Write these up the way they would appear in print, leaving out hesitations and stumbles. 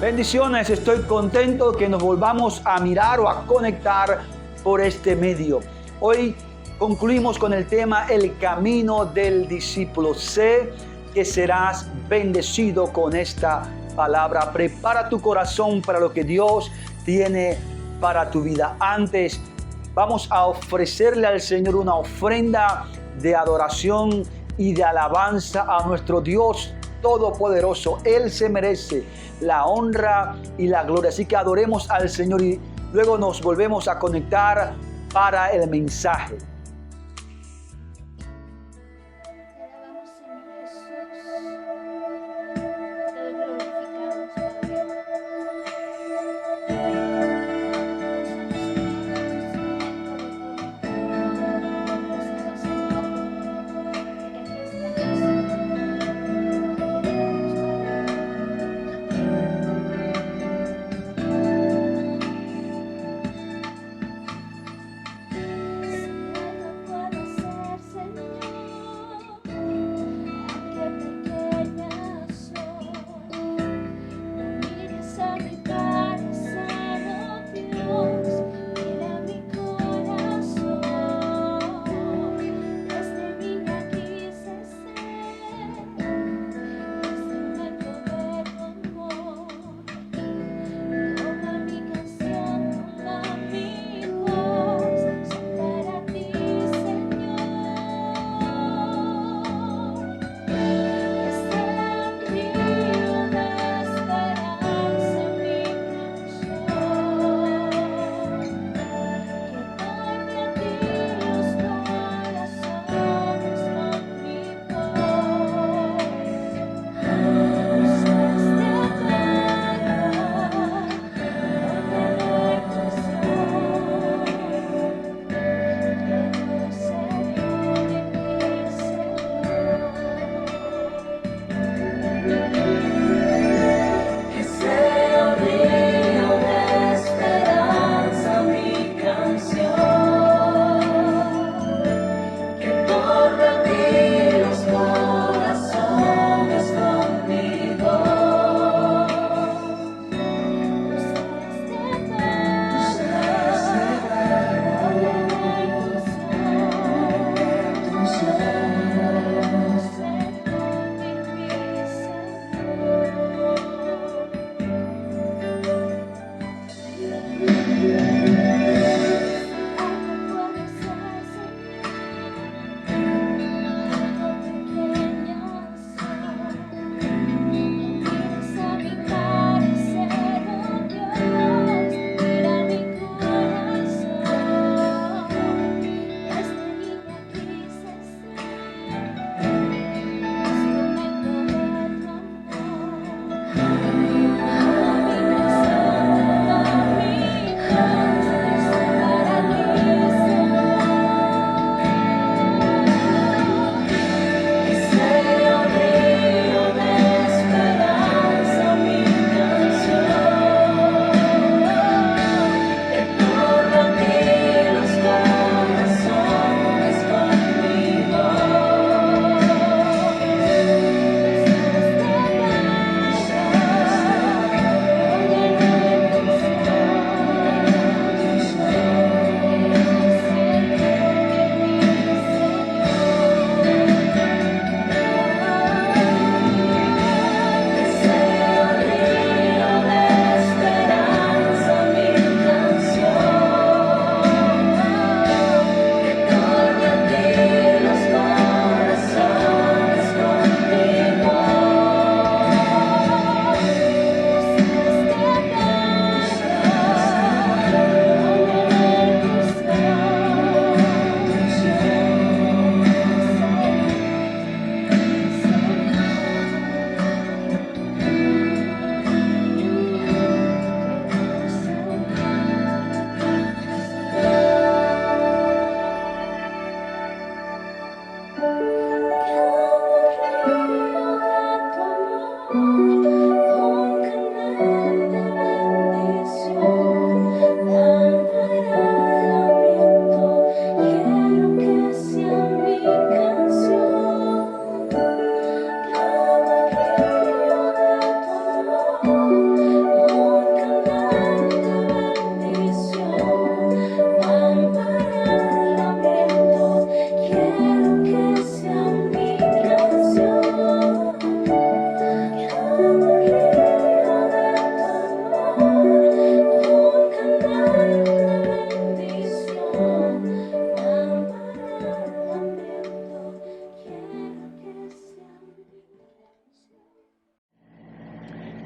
Bendiciones, estoy contento que nos volvamos a mirar o a conectar por este medio. Hoy concluimos con el tema El camino del discípulo. Sé que serás bendecido con esta palabra. Prepara tu corazón para lo que Dios tiene para tu vida. Antes, vamos a ofrecerle al Señor una ofrenda de adoración y de alabanza a nuestro Dios Todopoderoso. Él se merece la honra y la gloria. Así que adoremos al Señor y luego nos volvemos a conectar para el mensaje.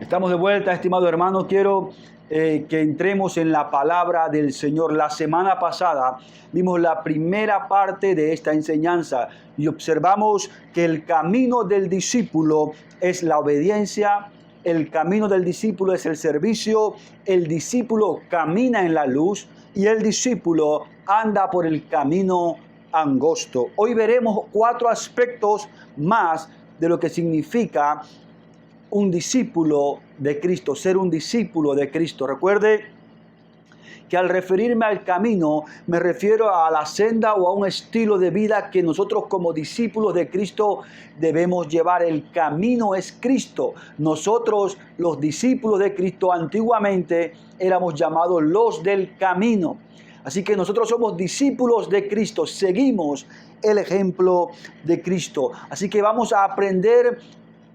Estamos de vuelta, estimado hermano. Quiero que entremos en la palabra del Señor. La semana pasada vimos la primera parte de esta enseñanza y observamos que el camino del discípulo es la obediencia, el camino del discípulo es el servicio, el discípulo camina en la luz y el discípulo anda por el camino angosto. Hoy veremos 4 aspectos más de lo que significa un discípulo de Cristo, ser un discípulo de Cristo. Recuerde que al referirme al camino me refiero a la senda o a un estilo de vida que nosotros como discípulos de Cristo debemos llevar. El camino es Cristo. Nosotros, los discípulos de Cristo, antiguamente éramos llamados los del camino. Así que nosotros somos discípulos de Cristo, seguimos el ejemplo de Cristo. Así que vamos a aprender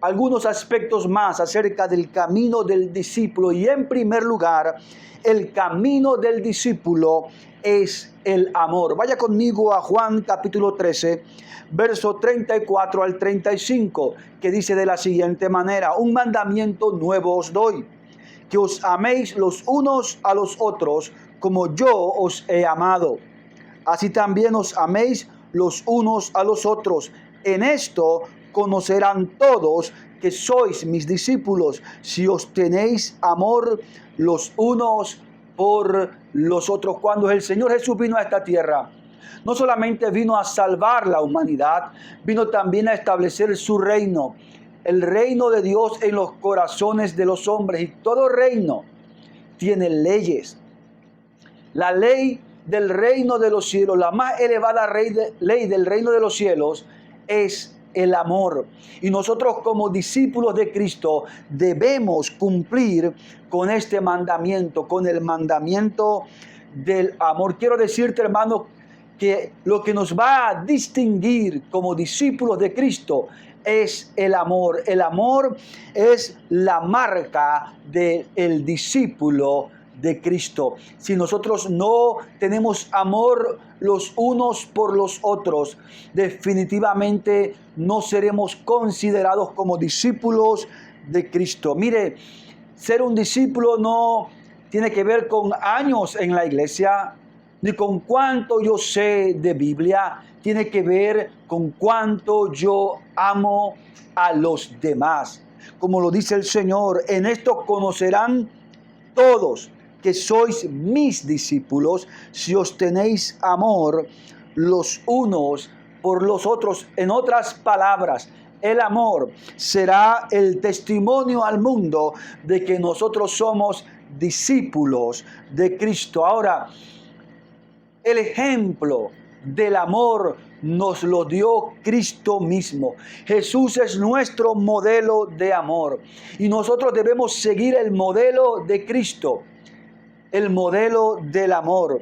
algunos aspectos más acerca del camino del discípulo. Y en primer lugar, el camino del discípulo es el amor. Vaya conmigo a Juan capítulo 13, verso 34 al 35, que dice de la siguiente manera: un mandamiento nuevo os doy, que os améis los unos a los otros como yo os he amado. Así también os améis los unos a los otros. En esto conocerán todos que sois mis discípulos, si os tenéis amor los unos por los otros. Cuando el Señor Jesús vino a esta tierra, no solamente vino a salvar la humanidad, vino también a establecer su reino, el reino de Dios en los corazones de los hombres. Y todo reino tiene leyes. La ley del reino de los cielos, la más elevada ley del reino de los cielos es el amor. Y nosotros como discípulos de Cristo debemos cumplir con este mandamiento, con el mandamiento del amor. Quiero decirte, hermano, que lo que nos va a distinguir como discípulos de Cristo es el amor. El amor es la marca del discípulo de Cristo. Si nosotros no tenemos amor los unos por los otros, definitivamente no seremos considerados como discípulos de Cristo. Mire, ser un discípulo no tiene que ver con años en la iglesia, ni con cuánto yo sé de Biblia. Tiene que ver con cuánto yo amo a los demás. Como lo dice el Señor, en esto conocerán todos que sois mis discípulos, si os tenéis amor los unos por los otros. En otras palabras, el amor será el testimonio al mundo de que nosotros somos discípulos de Cristo. Ahora, el ejemplo del amor nos lo dio Cristo mismo. Jesús es nuestro modelo de amor y nosotros debemos seguir el modelo de Cristo, el modelo del amor.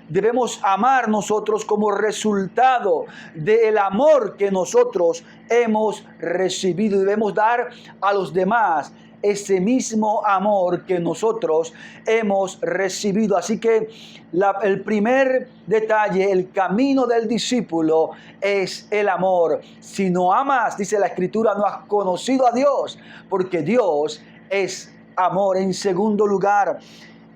Debemos amar nosotros como resultado del amor que nosotros hemos recibido. Debemos dar a los demás ese mismo amor que nosotros hemos recibido. Así que el primer detalle, el camino del discípulo es el amor. Si no amas, dice la Escritura, no has conocido a Dios, porque Dios es amor. En segundo lugar,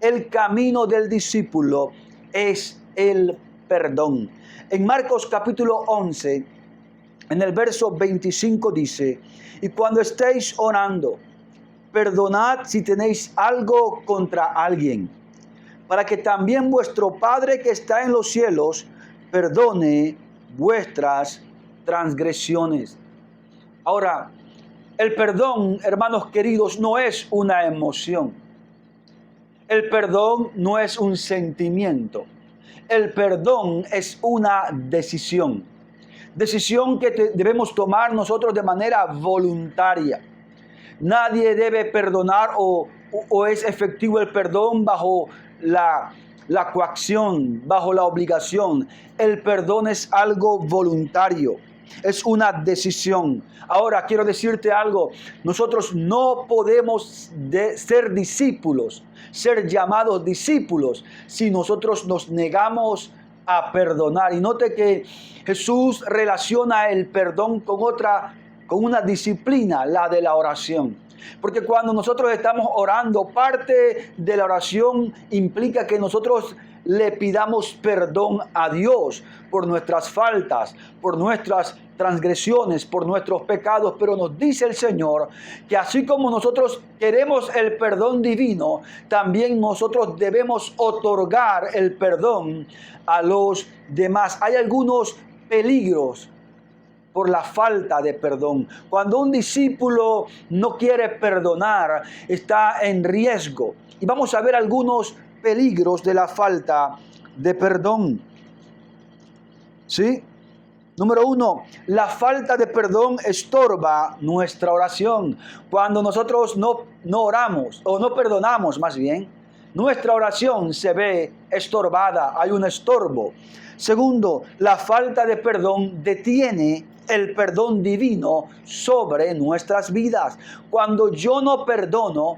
el camino del discípulo es el perdón. En Marcos capítulo 11, en el verso 25 dice: y cuando estéis orando, perdonad si tenéis algo contra alguien, para que también vuestro Padre que está en los cielos perdone vuestras transgresiones. Ahora, el perdón, hermanos queridos, no es una emoción. El perdón no es un sentimiento. El perdón es una decisión. Decisión que debemos tomar nosotros de manera voluntaria. Nadie debe perdonar o es efectivo el perdón bajo la coacción, bajo la obligación. El perdón es algo voluntario. Es una decisión. Ahora quiero decirte algo. Nosotros no podemos ser discípulos, ser llamados discípulos, si nosotros nos negamos a perdonar. Y note que Jesús relaciona el perdón con una disciplina, la de la oración. Porque cuando nosotros estamos orando, parte de la oración implica que nosotros le pidamos perdón a Dios por nuestras faltas, por nuestras transgresiones, por nuestros pecados. Pero nos dice el Señor que así como nosotros queremos el perdón divino, también nosotros debemos otorgar el perdón a los demás. Hay algunos peligros por la falta de perdón. Cuando un discípulo no quiere perdonar, está en riesgo. Y vamos a ver algunos peligros de la falta de perdón. ¿Sí? Número 1, la falta de perdón estorba nuestra oración. Cuando nosotros no oramos, o no perdonamos más bien, nuestra oración se ve estorbada, hay un estorbo. Segundo, la falta de perdón detiene el perdón divino sobre nuestras vidas. Cuando yo no perdono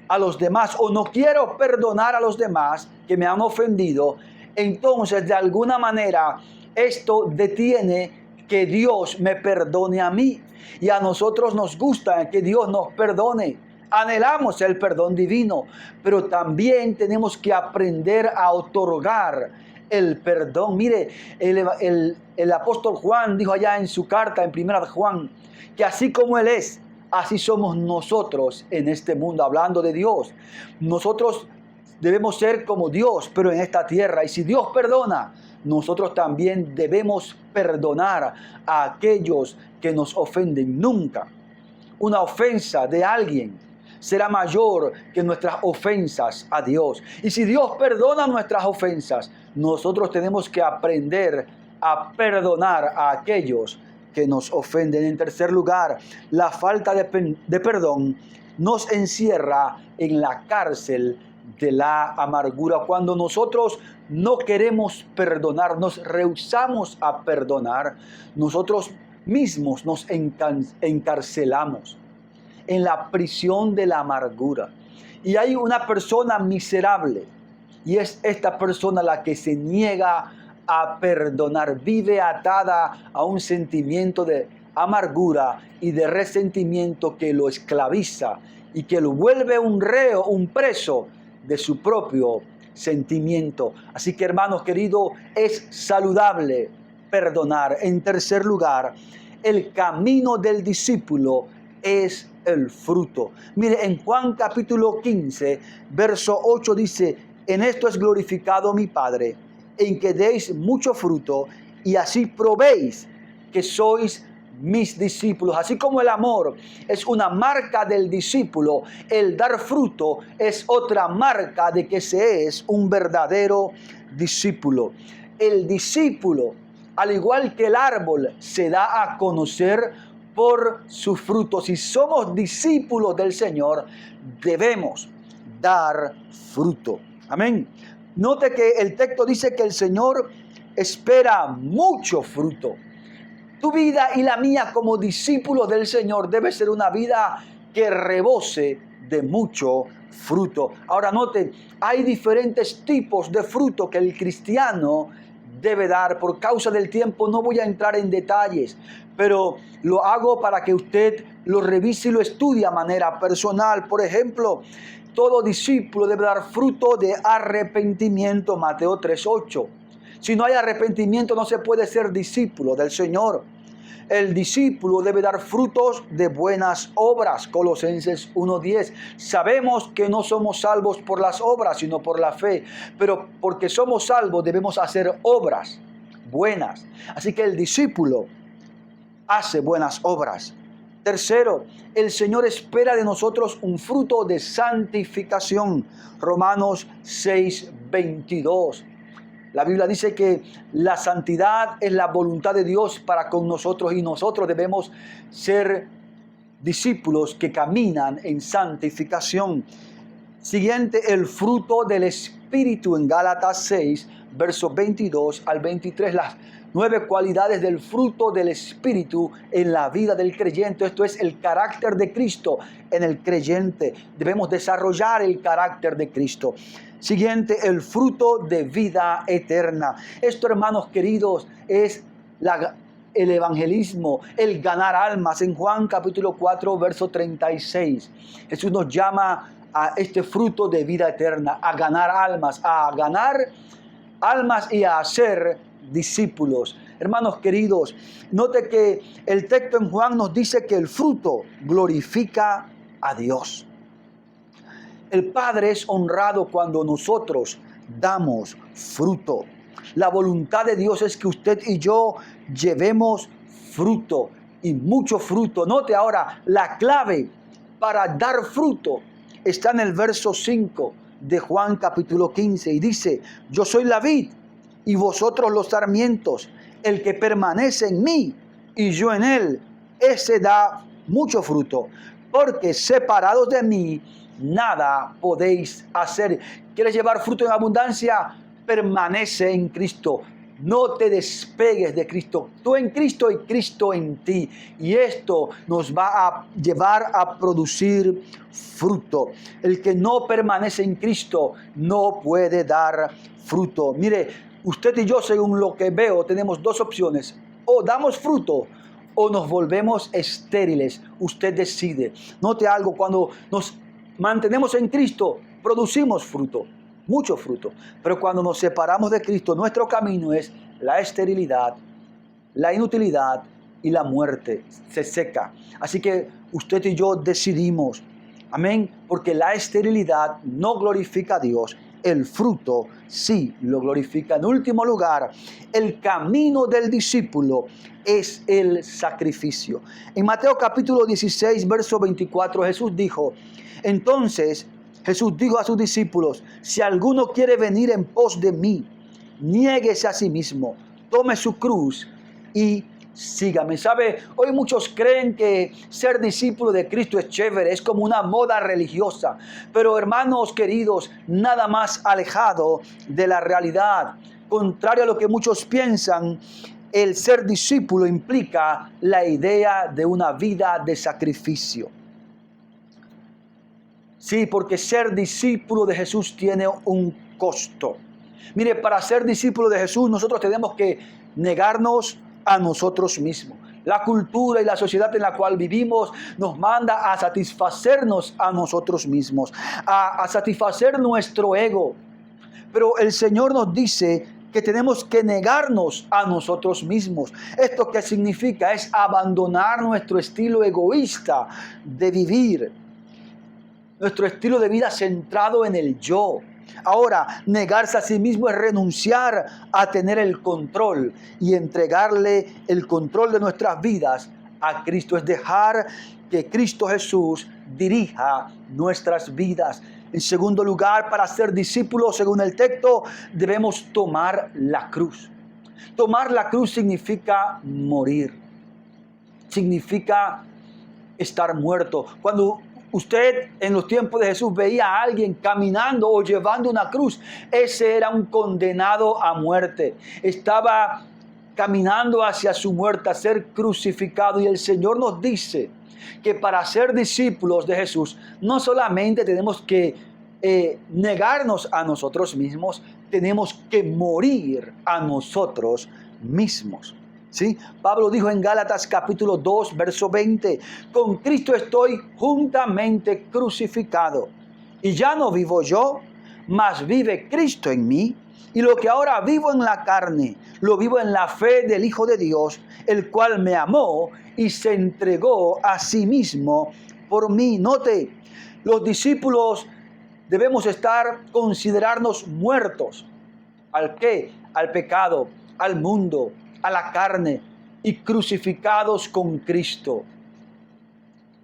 a los demás o no quiero perdonar a los demás que me han ofendido, entonces de alguna manera esto detiene que Dios me perdone a mí. Y a nosotros nos gusta que Dios nos perdone. Anhelamos el perdón divino, pero también tenemos que aprender a otorgar el perdón. Mire, el apóstol Juan dijo allá en su carta, en 1 Juan, que así como Él es, así somos nosotros en este mundo, hablando de Dios. Nosotros debemos ser como Dios, pero en esta tierra. Y si Dios perdona, nosotros también debemos perdonar a aquellos que nos ofenden. Nunca una ofensa de alguien será mayor que nuestras ofensas a Dios. Y si Dios perdona nuestras ofensas, nosotros tenemos que aprender a perdonar a aquellos que nos ofenden. En tercer lugar, la falta de perdón nos encierra en la cárcel de la amargura. Cuando nosotros no queremos perdonar, nos rehusamos a perdonar, nosotros mismos nos encarcelamos en la prisión de la amargura. Y hay una persona miserable, y es esta persona la que se niega a perdonar, vive atada a un sentimiento de amargura y de resentimiento que lo esclaviza y que lo vuelve un reo, un preso de su propio sentimiento. Así que, hermanos queridos, es saludable perdonar. En tercer lugar, el camino del discípulo es el fruto. Mire, en Juan capítulo 15, verso 8 dice: en esto es glorificado mi Padre, en que deis mucho fruto, y así probéis que sois mis discípulos. Así como el amor es una marca del discípulo, el dar fruto es otra marca de que se es un verdadero discípulo. El discípulo, al igual que el árbol, se da a conocer por sus frutos. Si somos discípulos del Señor, debemos dar fruto. Amén. Note que el texto dice que el Señor espera mucho fruto. Tu vida y la mía como discípulos del Señor debe ser una vida que rebose de mucho fruto. Ahora note, hay diferentes tipos de fruto que el cristiano debe dar. Por causa del tiempo no voy a entrar en detalles, pero lo hago para que usted lo revise y lo estudie a manera personal. Por ejemplo, todo discípulo debe dar fruto de arrepentimiento, Mateo 3:8. Si no hay arrepentimiento, no se puede ser discípulo del Señor. El discípulo debe dar frutos de buenas obras, Colosenses 1:10. Sabemos que no somos salvos por las obras, sino por la fe. Pero porque somos salvos, debemos hacer obras buenas. Así que el discípulo hace buenas obras. Tercero, el Señor espera de nosotros un fruto de santificación. Romanos 6:22. La Biblia dice que la santidad es la voluntad de Dios para con nosotros, y nosotros debemos ser discípulos que caminan en santificación. Siguiente, el fruto del Espíritu en Gálatas 6, versos 22 al 23. Las 9 cualidades del fruto del Espíritu en la vida del creyente. Esto es el carácter de Cristo en el creyente. Debemos desarrollar el carácter de Cristo. Siguiente, el fruto de vida eterna. Esto, hermanos queridos, es el evangelismo, el ganar almas. En Juan capítulo 4, verso 36, Jesús nos llama a este fruto de vida eterna, a ganar almas y a hacer discípulos. Hermanos queridos, note que el texto en Juan nos dice que el fruto glorifica a Dios. El Padre es honrado cuando nosotros damos fruto. La voluntad de Dios es que usted y yo llevemos fruto y mucho fruto. Note ahora, la clave para dar fruto está en el verso 5 de Juan capítulo 15 y dice: yo soy la vid y vosotros los sarmientos. El que permanece en mí y yo en él, ese da mucho fruto, porque separados de mí nada podéis hacer. ¿Quieres llevar fruto en abundancia? Permanece en Cristo. No te despegues de Cristo. Tú en Cristo y Cristo en ti. Y esto nos va a llevar a producir fruto. El que no permanece en Cristo no puede dar fruto. Mire, usted y yo, según lo que veo, tenemos dos opciones: o damos fruto o nos volvemos estériles. Usted decide. Note algo: cuando nos mantenemos en Cristo, producimos fruto, mucho fruto. Pero cuando nos separamos de Cristo, nuestro camino es la esterilidad, la inutilidad y la muerte. Se seca. Así que usted y yo decidimos. Amén. Porque la esterilidad no glorifica a Dios. El fruto sí lo glorifica. En último lugar, el camino del discípulo es el sacrificio. En Mateo capítulo 16, verso 24, Entonces Jesús dijo a sus discípulos: si alguno quiere venir en pos de mí, niéguese a sí mismo, tome su cruz y sígame. ¿Sabe? Hoy muchos creen que ser discípulo de Cristo es chévere, es como una moda religiosa. Pero hermanos queridos, nada más alejado de la realidad. Contrario a lo que muchos piensan, el ser discípulo implica la idea de una vida de sacrificio. Sí, porque ser discípulo de Jesús tiene un costo. Mire, para ser discípulo de Jesús nosotros tenemos que negarnos a nosotros mismos. La cultura y la sociedad en la cual vivimos nos manda a satisfacernos a nosotros mismos, a satisfacer nuestro ego. Pero el Señor nos dice que tenemos que negarnos a nosotros mismos. ¿Esto qué significa? Es abandonar nuestro estilo egoísta de vivir, nuestro estilo de vida centrado en el yo. Ahora, negarse a sí mismo es renunciar a tener el control y entregarle el control de nuestras vidas a Cristo. Es dejar que Cristo Jesús dirija nuestras vidas. En segundo lugar, para ser discípulos, según el texto, debemos tomar la cruz. Tomar la cruz significa morir. Significa estar muerto. Cuando usted en los tiempos de Jesús veía a alguien caminando o llevando una cruz, ese era un condenado a muerte. Estaba caminando hacia su muerte, a ser crucificado. Y el Señor nos dice que para ser discípulos de Jesús, no solamente tenemos que negarnos a nosotros mismos, tenemos que morir a nosotros mismos. ¿Sí? Pablo dijo en Gálatas capítulo 2, verso 20, con Cristo estoy juntamente crucificado, y ya no vivo yo, mas vive Cristo en mí, y lo que ahora vivo en la carne, lo vivo en la fe del Hijo de Dios, el cual me amó y se entregó a sí mismo por mí. Note, los discípulos debemos considerarnos muertos. ¿Al qué? Al pecado, al mundo, a la carne, y crucificados con Cristo.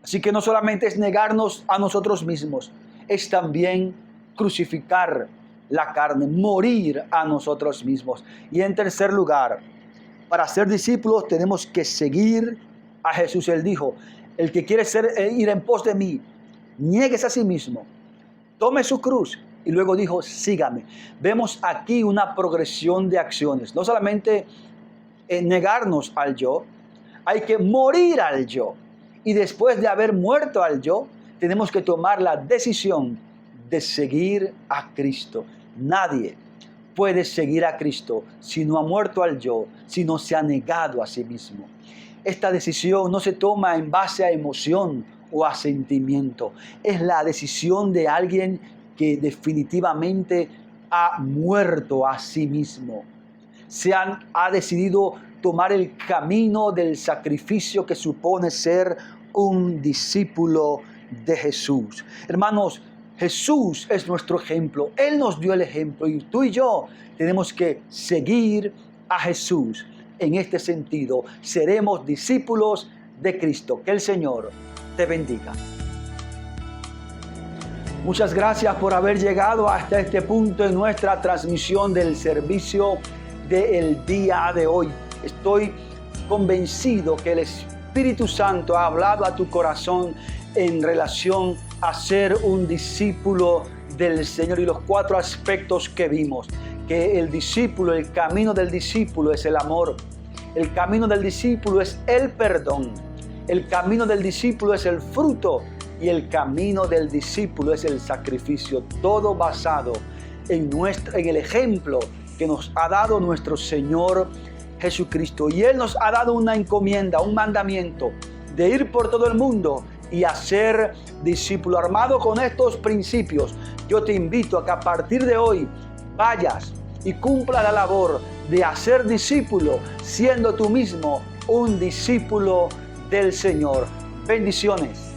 Así que no solamente es negarnos a nosotros mismos, es también crucificar la carne, morir a nosotros mismos. Y en tercer lugar, para ser discípulos tenemos que seguir a Jesús. Él dijo: el que quiere ir en pos de mí, niéguese a sí mismo, tome su cruz. Y luego dijo: sígame. Vemos aquí una progresión de acciones. No solamente negarnos al yo, hay que morir al yo. Y después de haber muerto al yo, tenemos que tomar la decisión de seguir a Cristo. Nadie puede seguir a Cristo si no ha muerto al yo, si no se ha negado a sí mismo. Esta decisión no se toma en base a emoción o a sentimiento. Es la decisión de alguien que definitivamente ha muerto a sí mismo. Ha decidido tomar el camino del sacrificio que supone ser un discípulo de Jesús. Hermanos, Jesús es nuestro ejemplo. Él nos dio el ejemplo y tú y yo tenemos que seguir a Jesús. En este sentido, seremos discípulos de Cristo. Que el Señor te bendiga. Muchas gracias por haber llegado hasta este punto en nuestra transmisión del servicio del día de hoy. Estoy convencido que el Espíritu Santo ha hablado a tu corazón en relación a ser un discípulo del Señor y los 4 aspectos que vimos. Que el discípulo, el camino del discípulo es el amor. El camino del discípulo es el perdón. El camino del discípulo es el fruto. Y el camino del discípulo es el sacrificio. Todo basado en el ejemplo que nos ha dado nuestro Señor Jesucristo. Y Él nos ha dado una encomienda, un mandamiento de ir por todo el mundo y hacer discípulo. Armado con estos principios, yo te invito a que a partir de hoy vayas y cumpla la labor de hacer discípulo, siendo tú mismo un discípulo del Señor. Bendiciones.